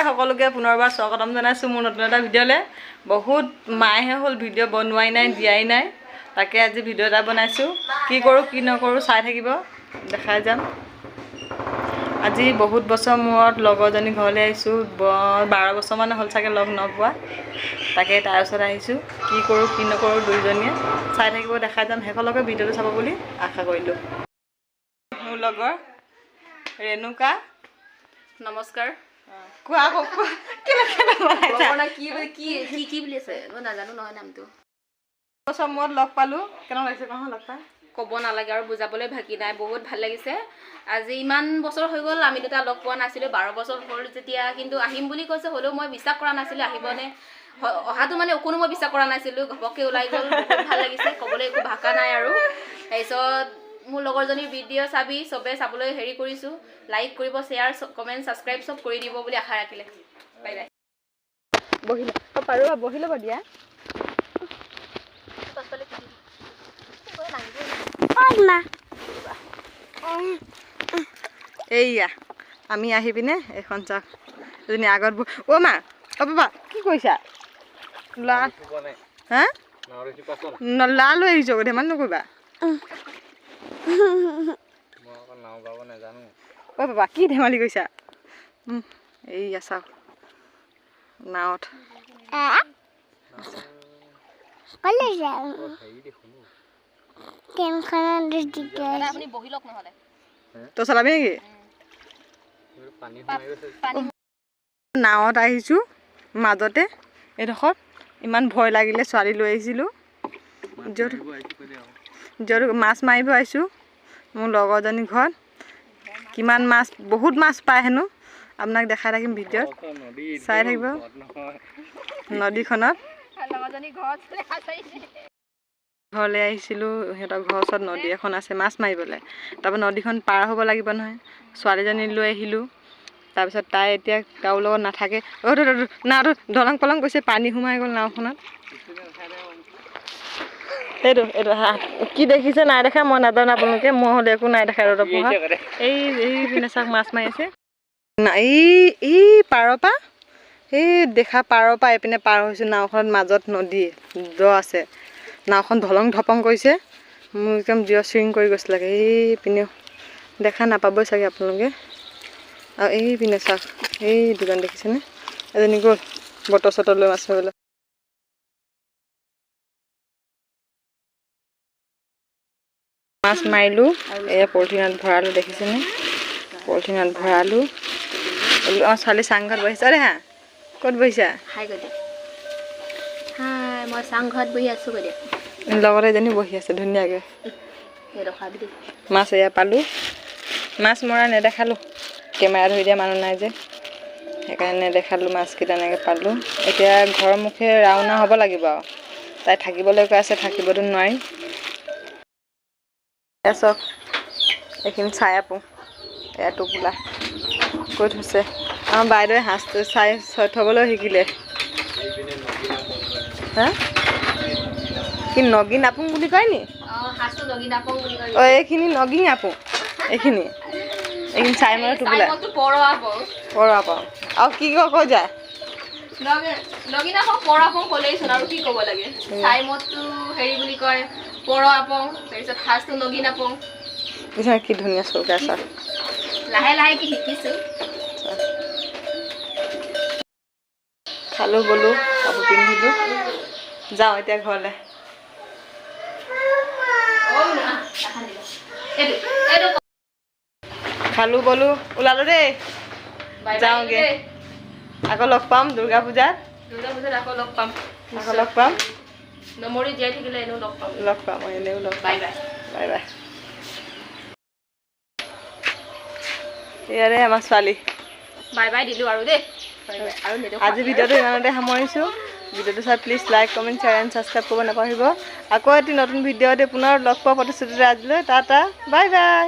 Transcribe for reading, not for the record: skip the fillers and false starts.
সকলোকে পুনৰবাৰ স্বাগতম জনাইছোঁ মোৰ নতুন এটা ভিডিঅ'লৈ। বহুত মাহে হ'ল ভিডিঅ' বনোৱাই নাই, দিয়াই নাই। তাকে আজি ভিডিঅ' এটা বনাইছোঁ। কি কৰোঁ কি নকৰোঁ চাই থাকিব, দেখাই যাম। আজি বহুত বছৰ মূৰত লগৰজনী ঘৰলৈ আহিছোঁ। 12 বছৰমান হ'ল চাগে লগ নোপোৱা। তাকে তাৰ ওচৰত আহিছোঁ। কি কৰোঁ কি নকৰোঁ দুইজনীয়ে চাই থাকিব, দেখাই যাম। শেষলৈকে ভিডিঅ'টো চাব বুলি আশা কৰিলোঁ। মোৰ লগৰ ৰেণুকা, নমস্কাৰ। কোৱা কি বুলি আছে মই নাজানো নহয় নামটো। বছৰ মূৰত লগ পালোঁ, কেনেকুৱা লাগিছে নহয় লগ পাই? ক'ব নালাগে আৰু বুজাবলৈ ভাকি নাই, বহুত ভাল লাগিছে। আজি ইমান বছৰ হৈ গ'ল আমি দুটা লগ পোৱা নাছিলোঁ, 12 বছৰ হ'ল যেতিয়া। কিন্তু আহিম বুলি কৈছে, হ'লেও মই বিশ্বাস কৰা নাছিলোঁ আহিবনে অহাটো, মানে অকণো মই বিশ্বাস কৰা নাছিলোঁ। ঘপককৈ ওলাই গ'ল, বহুত ভাল লাগিছে, ক'বলৈ একো ভাষা নাই আৰু। তাৰপিছত মোৰ লগৰজনীৰ ভিডিঅ' চাবি চবে চাবলৈ হেৰি কৰিছোঁ, লাইক কৰিব, শ্বেয়াৰ, কমেণ্ট, ছাবস্ক্ৰাইব চব কৰি দিব বুলি আশা ৰাখিলে। Bye bye. বহিলে পাৰোঁ বহি ল'ব দিয়া। এইয়া আমি আহি পিনে এখন চাওক এজনী আগত অ' মা অ' বাবা কি কৰিছা? লা হা লা লৈ আহিছ ধেমালি নকৰিবা। অ' বাবা কি ধেমালি কৰিছা? এইয়া চাওক নাৱত তই চলাবি নেকি? নাৱত আহিছোঁ মাজতে এইডোখৰত ইমান ভয় লাগিলে, ছোৱালী লৈ আহিছিলোঁ য'ত মাছ মাৰিব আহিছোঁ মোৰ লগৰজনীৰ ঘৰত। কিমান মাছ, বহুত মাছ পায় হেনো, আপোনাক দেখাই থাকিম ভিডিঅ'ত, চাই থাকিব। নদীখনত ঘৰলৈ আহিছিলোঁ, সিহঁতৰ ঘৰৰ ওচৰত নদী এখন আছে মাছ মাৰিবলৈ। তাৰপৰা নদীখন পাৰ হ'ব লাগিব নহয়, ছোৱালীজনী লৈ আহিলোঁ। তাৰপিছত তাই এতিয়া কাৰো লগত নাথাকে। নাওটো দলং পলং গৈছে, পানী সোমাই গ'ল নাওখনত। এইটো কি দেখিছে নাই দেখা মই নাজানো, আপোনালোকে মই হ'লে একো নাই দেখা। ৰ'দৰ পোহৰত এই পিনে চাওক মাছ মাৰি আছে। এই পাৰৰ পৰা এই দেখা পাৰৰ পৰা এইপিনে পাৰ হৈছোঁ। নাওখনত মাজত নদী দ আছে, নাওখন ধলং ধপং কৰিছে। মোৰ একদম জিৰ চুইং কৰি গৈছিলেগৈ। এই পিনে দেখা নাপাবই চাগে আপোনালোকে। আৰু এই পিনে চাওক এই দোকান দেখিছেনে? এজনী গ'ল বটল চটল লৈ মাছ মাৰিবলৈ। মাছ মাৰিলোঁ, এয়া পলিথিনত ভৰালোঁ, দেখিছেনে? পলিথিনত ভৰালোঁ। অঁ ছোৱালী চাংঘৰত বহিছা দেই। হা ক'ত বহিছা? হাই গৈ দিয়া। হাই মই চাংঘৰত বহি আছোঁ গৈ দিয়া। লগতে এজনী বহি আছে ধুনীয়াকৈ। মাছ এয়া পালোঁ, মাছ মৰা নেদেখালোঁ, কেমেৰা ধৰি দিয়া মানুহ নাই যে সেইকাৰণে নেদেখালোঁ। মাছকেইটা এনেকৈ পালোঁ। এতিয়া ঘৰৰ মুখে ৰাওনা হ'ব লাগিব আৰু। তাই থাকিবলৈ কৈ আছে, থাকিবতো নোৱাৰি। এয়া চাওক এইখিনি চাই আপোং, এয়া টোপোলা কৈ থৈছে। আমাৰ বাইদেৱে সাঁজটো চাই থ'বলৈ শিকিলে। হা কি নগিন আপুং বুলি কয় নি? অঁ এইখিনি নগিন আপুং, এইখিনি চাই মানে টোপোলা পৰ আপাং। আৰু কি কৈ যায় নগিনা পং পৰ আপং ক'লেইচোন আৰু কি ক'ব লাগে। চাই মদটো হেৰি বুলি কয় পৰ আপং, তাৰপিছত সাজটো নগিন আপং। কি ধুনীয়া চৌকা চাওক। লাহে লাহে কি শিকিছোঁ। খালোঁ গ'লোঁ, কাপোৰ পিন্ধিলোঁ, যাওঁ এতিয়া ঘৰলৈ। খালোঁ গ'লোঁ, ওলালোঁ দেই, যাওঁগৈ। আকৌ লগ পাম দুৰ্গা পূজাত। আকৌ লগ পাম। নমৰি জীয়াই থাকিলে এনেও লগ পাম। এনেও লগ পাম। Bye bye. Bye bye. এয়াৰে আমাৰ ছোৱালী। বাই বাই দিলোঁ আৰু দেই। আজি ভিডিঅ'টো ইমানতে সামৰিছোঁ। ভিডিঅ'টো চাই please like, comment, share and subscribe কৰিব নাপাহৰিব। আকৌ এটি নতুন ভিডিঅ'তে পুনৰ লগ পোৱা প্ৰতিশ্ৰুতিৰে আজিলৈ টাটা, বাই বাই।